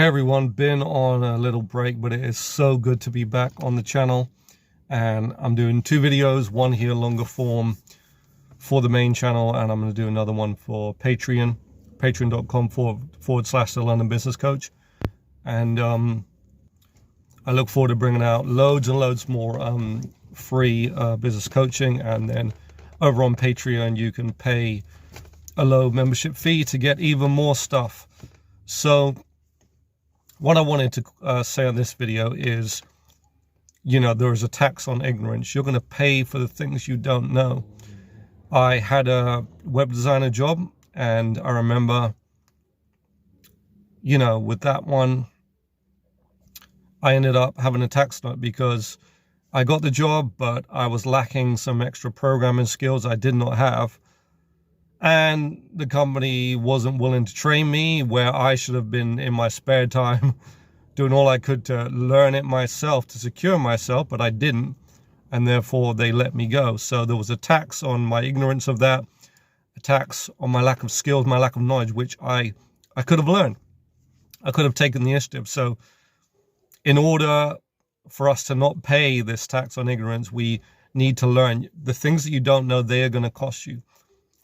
Hey everyone, been on a little break, but it is so good to be back on the channel. And I'm doing two videos, one here longer form for the main channel, and I'm going to do another one for Patreon, patreon.com/the London Business Coach. And I look forward to bringing out loads and loads more free business coaching. And then over on Patreon, you can pay a low membership fee to get even more stuff. So what I wanted to say on this video is, there is a tax on ignorance. You're going to pay for the things you don't know. I had a web designer job, and I remember, with that one, I ended up having a tax note because I got the job, but I was lacking some extra programming skills I did not have. And the company wasn't willing to train me, where I should have been in my spare time doing all I could to learn it myself, to secure myself, but I didn't. And therefore they let me go. So there was a tax on my ignorance of that, a tax on my lack of skills, my lack of knowledge, which I could have learned. I could have taken the initiative. So in order for us to not pay this tax on ignorance, we need to learn. The things that you don't know, they are going to cost you.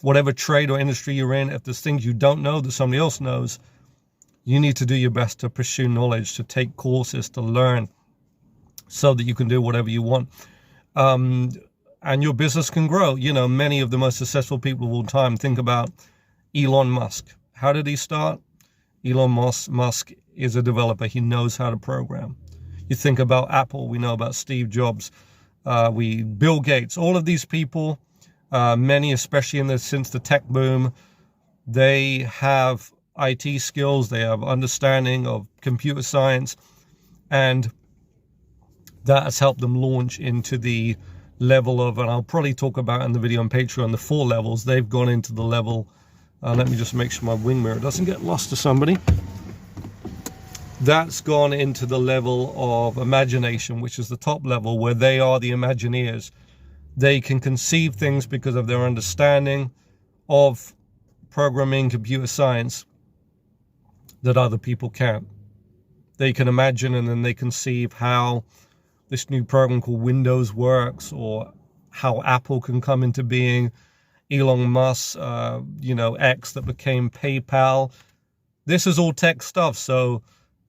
Whatever trade or industry you're in, if there's things you don't know that somebody else knows, you need to do your best to pursue knowledge, to take courses, to learn, so that you can do whatever you want. And your business can grow. Many of the most successful people of all time, think about Elon Musk. How did he start? Elon Musk is a developer. He knows how to program. You think about Apple. We know about Steve Jobs. Bill Gates. All of these people, many, especially since the tech boom, they have IT skills, they have understanding of computer science, and that has helped them launch into the level of, and I'll probably talk about in the video on Patreon, the 4 levels. They've gone into the level, let me just make sure my wing mirror doesn't get lost to somebody. That's gone into the level of imagination, which is the top level, where they are the Imagineers. They can conceive things because of their understanding of programming, computer science, that other people can't. They can imagine, and then they conceive how this new program called Windows works, or how Apple can come into being. Elon Musk, X that became PayPal. This is all tech stuff. So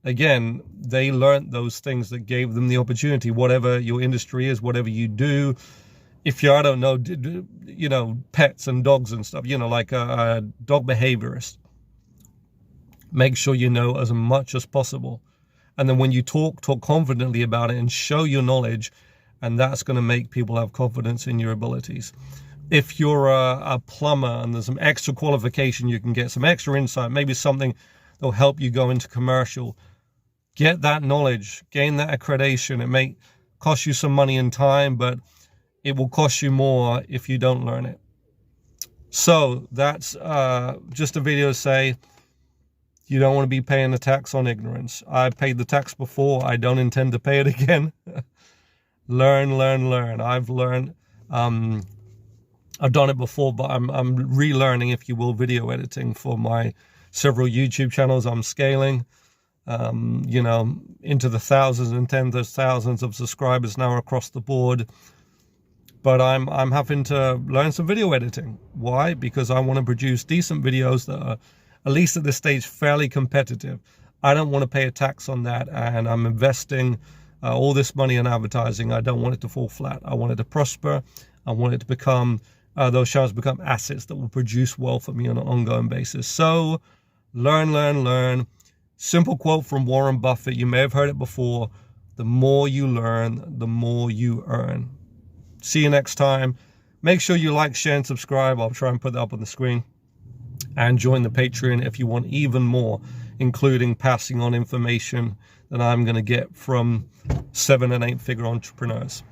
again, they learned those things that gave them the opportunity. Whatever your industry is, whatever you do, if you're, I don't know, pets and dogs and stuff, like a dog behaviorist, make sure you know as much as possible. And then when you talk confidently about it and show your knowledge, and that's going to make people have confidence in your abilities. If you're a plumber and there's some extra qualification, you can get some extra insight, maybe something that will help you go into commercial. Get that knowledge, gain that accreditation. It may cost you some money and time, but it will cost you more if you don't learn it. So that's just a video to say, you don't want to be paying the tax on ignorance. I've paid the tax before. I don't intend to pay it again. Learn. I've learned. I've done it before, but I'm relearning, if you will, video editing for my several YouTube channels. I'm scaling, into the thousands and tens of thousands of subscribers now across the board. But I'm having to learn some video editing. Why? Because I want to produce decent videos that are, at least at this stage, fairly competitive. I don't want to pay a tax on that, and I'm investing all this money in advertising. I don't want it to fall flat. I want it to prosper. I want it to become, those channels become assets that will produce wealth for me on an ongoing basis. So learn. Simple quote from Warren Buffett. You may have heard it before. The more you learn, the more you earn. See you next time. Make sure you like, share, and subscribe. I'll try and put that up on the screen. And join the Patreon if you want even more, including passing on information that I'm going to get from 7- and 8-figure entrepreneurs.